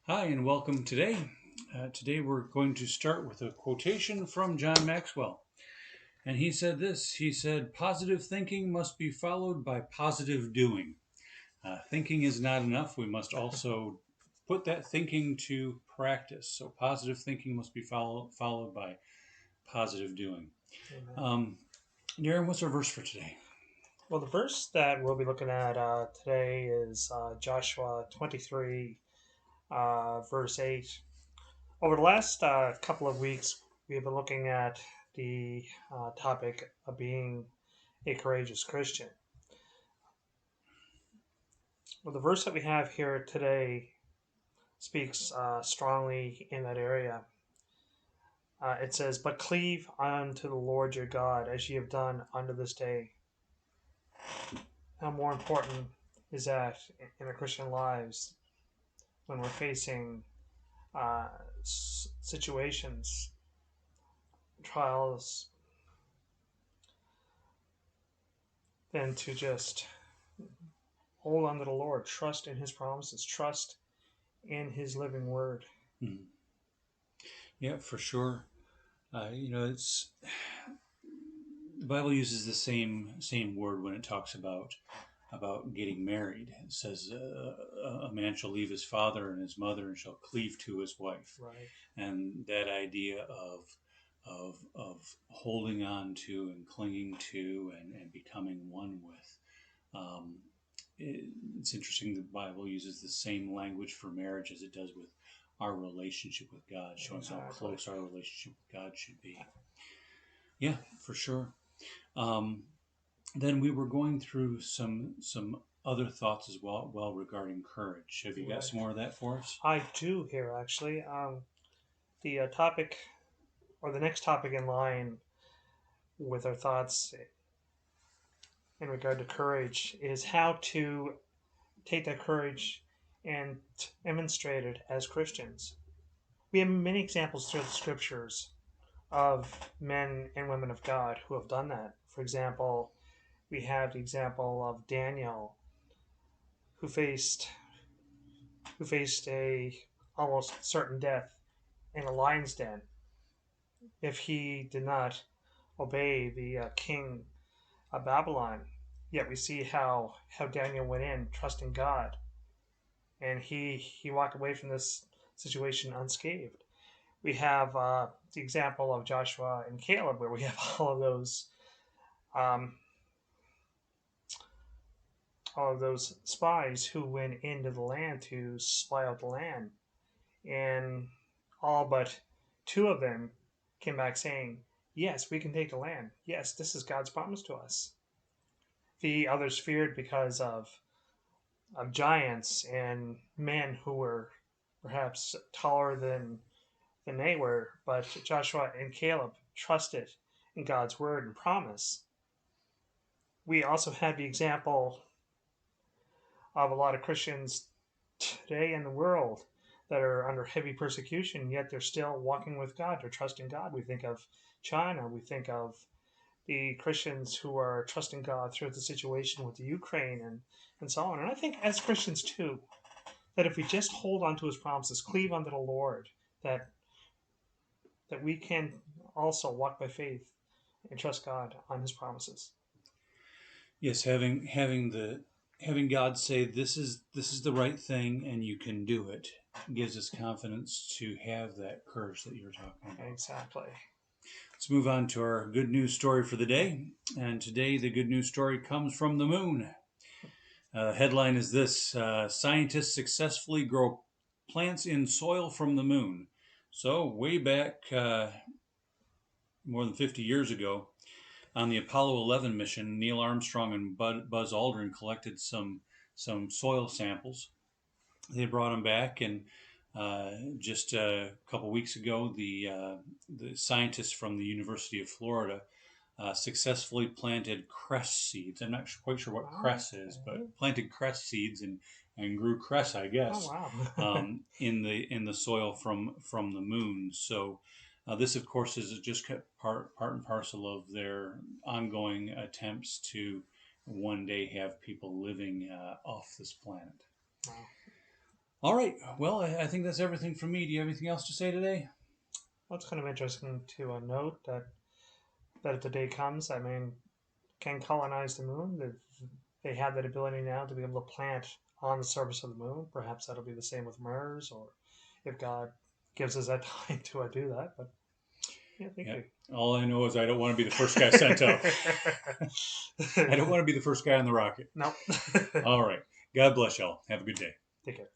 Hi, and welcome today. Today we're going to start with a quotation from John Maxwell. And he said this. He said, "Positive thinking must be followed by positive doing. Thinking is not enough. We must also put that thinking to practice. So positive thinking must be followed by positive doing." Amen. Um, Darren, what's our verse for today? Well, the verse that we'll be looking at today is Joshua 23, verse 8. Over the last couple of weeks, we've been looking at the topic of being a courageous Christian. Well, the verse that we have here today speaks strongly in that area. It says, "But cleave unto the Lord your God, as ye have done unto this day." How more important is that in our Christian lives when we're facing uh, situations, trials, than to just hold on to the Lord, trust in His promises, trust in His living Word. Mhm. Yeah, for sure. It's the Bible uses the same word when it talks about getting married. It says a man shall leave his father and his mother and shall cleave to his wife, Right. and that idea of holding on to and clinging to and becoming one with. Um, it's interesting the Bible uses the same language for marriage as it does with our relationship with God, showing how Exactly. close our relationship with God should be. Yeah, for sure. Um, then we were going through some other thoughts as well regarding courage. Have you got Right. some more of that for us? I do here actually. The topic or the next topic in line with our thoughts in regard to courage is how to take that courage and demonstrate it as Christians. We have many examples through the scriptures of men and women of God who have done that. For example, we have the example of Daniel who faced a almost certain death in a lion's den if he did not obey the king of Babylon. Yet we see how Daniel went in trusting God, and he walked away from this situation unscathed. We have the example of Joshua and Caleb, where we have um, all of those spies who went into the land to spy out the land, and all but two of them came back saying, "Yes, we can take the land. Yes, this is God's promise to us." The others feared because of giants and men who were perhaps taller than they were, but Joshua and Caleb trusted in God's word and promise. We also have the example of a lot of Christians today in the world that are under heavy persecution, yet they're still walking with God. They're trusting God. We think of China. We think of the Christians who are trusting God through the situation with the Ukraine and so on. And I think as Christians too, that if we just hold on to His promises, cleave unto the Lord, that we can also walk by faith and trust God on His promises. Yes, having God say this is the right thing and you can do it gives us confidence to have that courage that you're talking about. Exactly. Let's move on to our good news story for the day. And today the good news story comes from the moon. Headline is this: Scientists successfully grow plants in soil from the moon. So, way back more than 50 years ago, on the Apollo 11 mission, Neil Armstrong and Buzz Aldrin collected some soil samples. They brought them back, and just a couple weeks ago, the scientists from the University of Florida successfully planted cress seeds. I'm not quite sure what cress is, Okay. but planted cress seeds and grew cress, I Oh guess, wow. in the soil from the moon. So this, of course, is just part and parcel of their ongoing attempts to one day have people living off this planet. Wow. All right. Well, I think that's everything from me. Do you have anything else to say today? Well, it's kind of interesting to note that if the day comes, I mean, can colonize the moon. They have that ability now to be able to plant on the surface of the moon. Perhaps that'll be the same with Mars, or if God gives us that time to do that. But yeah, thank Yeah. you. All I know is I don't want to be the first guy sent up. I don't want to be the first guy on the rocket. Nope. All right. God bless y'all. Have a good day. Take care.